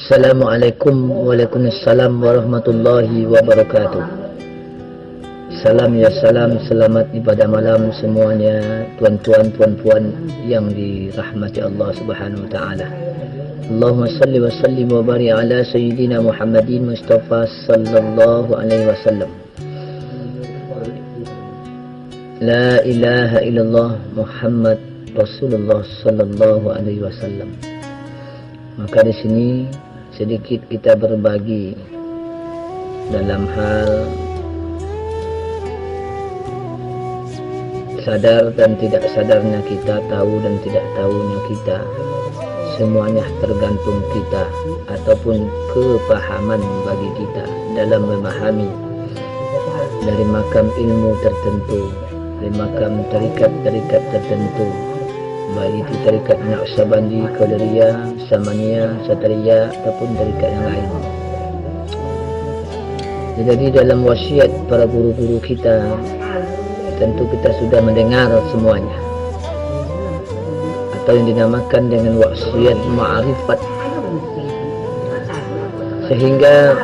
Assalamualaikum warahmatullahi wabarakatuh. Salam ya salam, selamat ibadah malam semuanya, tuan-tuan, puan-puan yang dirahmati Allah Subhanahu wa taala. Allahumma salli wa sallim wa barik ala sayyidina Muhammadin Mustafa sallallahu alaihi wasallam. La ilaha illallah Muhammad Rasulullah sallallahu alaihi wasallam. Maka di sini sedikit kita berbagi dalam hal sadar dan tidak sadarnya kita, tahu dan tidak tahunya kita, semuanya tergantung kita ataupun kepahaman bagi kita dalam memahami dari makam ilmu tertentu, dari makam tarikat-tarikat tertentu, baik itu tarikat Naqsyabandi, Qadariyah, Samaniyah, Satariyah ataupun tarikat yang lain. Jadi dalam wasiat para guru-guru kita, tentu kita sudah mendengar semuanya, atau yang dinamakan dengan wasiat ma'rifat, sehingga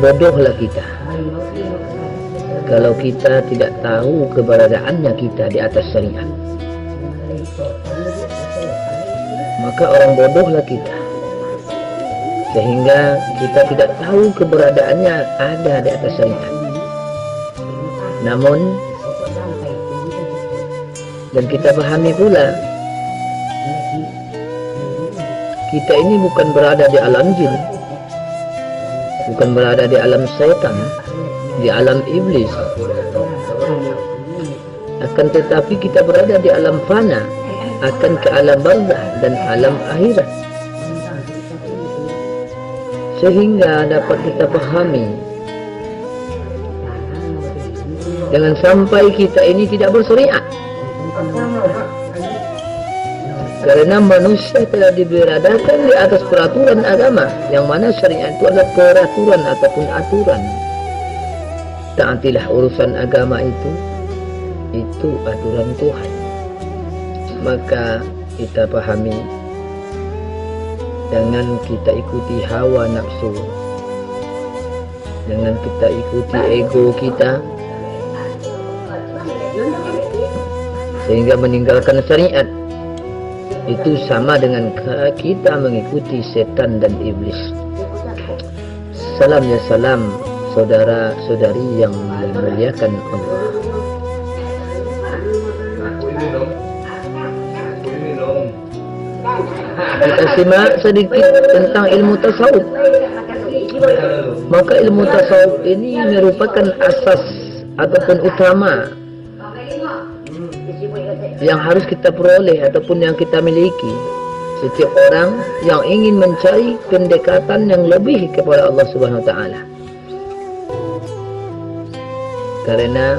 bodohlah kita kalau kita tidak tahu keberadaannya kita di atas syariat. Maka orang bodohlah kita, sehingga kita tidak tahu keberadaannya ada di atas syariat. Namun dan kita pahami pula, kita ini bukan berada di alam jin, bukan berada di alam syaitan, di alam iblis, akan tetapi kita berada di alam fana, akan ke alam barzah dan alam akhirat. Sehingga dapat kita pahami, jangan sampai kita ini tidak bersyariat, karena manusia telah diberadakan di atas peraturan agama, yang mana syariat itu adalah peraturan ataupun aturan. Taatilah urusan agama itu aturan Tuhan. Maka kita pahami, jangan kita ikuti hawa nafsu, jangan kita ikuti ego kita, sehingga meninggalkan syariat itu sama dengan kita mengikuti setan dan iblis. Salam ya salam, saudara-saudari yang memuliakan Allah. Kita simak sedikit tentang ilmu tasawuf. Maka ilmu tasawuf ini merupakan asas ataupun utama yang harus kita peroleh ataupun yang kita miliki setiap orang yang ingin mencari pendekatan yang lebih kepada Allah Subhanahu wa taala. Karena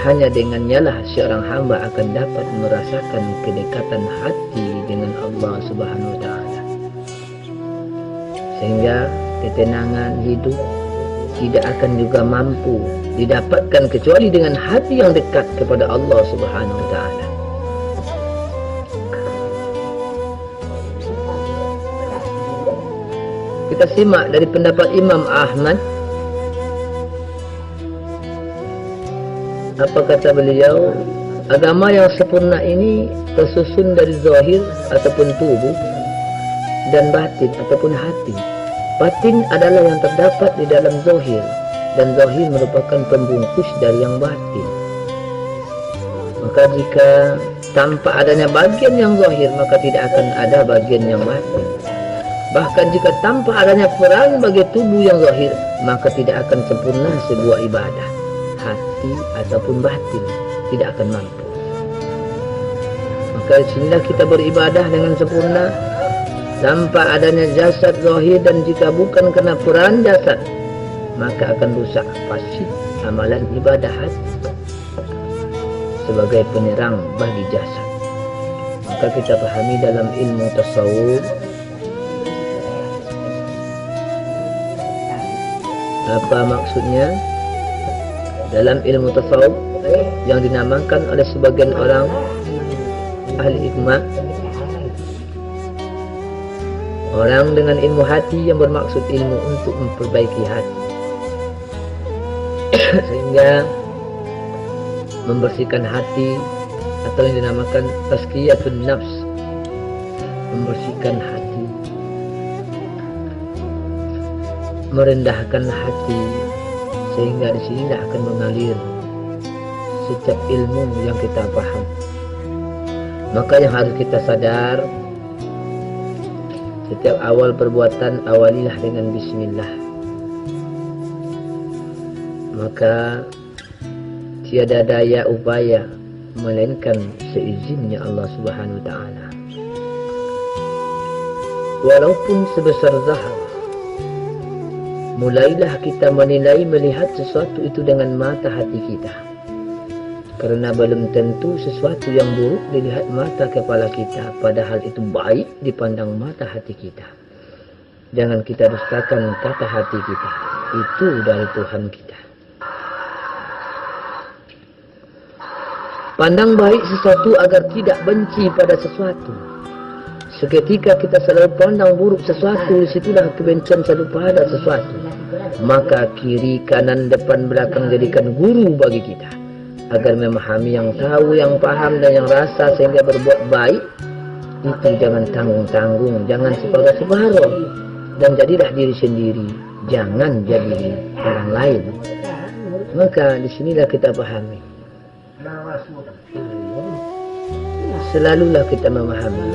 hanya dengannya lah seorang hamba akan dapat merasakan kedekatan hati dengan Allah Subhanahu wa taala. Sehingga ketenangan hidup tidak akan juga mampu didapatkan kecuali dengan hati yang dekat kepada Allah Subhanahu wa taala. Kita simak dari pendapat Imam Ahmad. Apa kata beliau? Agama yang sempurna ini tersusun dari zahir ataupun tubuh dan batin ataupun hati. Batin adalah yang terdapat di dalam zahir, dan zahir merupakan pembungkus dari yang batin. Maka jika tanpa adanya bagian yang zahir, maka tidak akan ada bagian yang batin. Bahkan jika tanpa adanya peran bagi tubuh yang zahir, maka tidak akan sempurna sebuah ibadah. Hati ataupun batin tidak akan mampu. Maka disinilah kita beribadah dengan sempurna tanpa adanya jasad zahir, dan jika bukan karena peran jasad, maka akan rusak pasti amalan ibadah hati sebagai penerang bagi jasad. Maka kita pahami dalam ilmu tasawuf, apa maksudnya? Dalam ilmu tasawuf yang dinamakan oleh sebagian orang ahli hikmah Orang dengan ilmu hati yang bermaksud ilmu untuk memperbaiki hati. Sehingga membersihkan hati atau yang dinamakan tazkiyatun nafs, membersihkan hati, merendahkan hati, sehingga di sini akan mengalir setiap ilmu yang kita paham. Maka yang harus kita sadar, setiap awal perbuatan awalilah dengan bismillah. Maka tiada daya upaya melainkan seizinnya Allah Subhanahu wa taala. Walaupun sebesar zahar, mulailah kita menilai melihat sesuatu itu dengan mata hati kita. Karena belum tentu sesuatu yang buruk dilihat mata kepala kita, padahal itu baik dipandang mata hati kita. Jangan kita dustakan kata hati kita, itu dari Tuhan kita. Pandang baik sesuatu agar tidak benci pada sesuatu. Seketika kita selalu pandang buruk sesuatu, disitulah kebencian selalu pada sesuatu. Maka kiri, kanan, depan, belakang jadikan guru bagi kita, agar memahami yang tahu, yang paham, dan yang rasa, sehingga berbuat baik. Itu jangan tanggung-tanggung, jangan separuh-separuh, dan jadilah diri sendiri, jangan jadi orang lain. Maka disinilah kita pahami. Selalulah kita memahami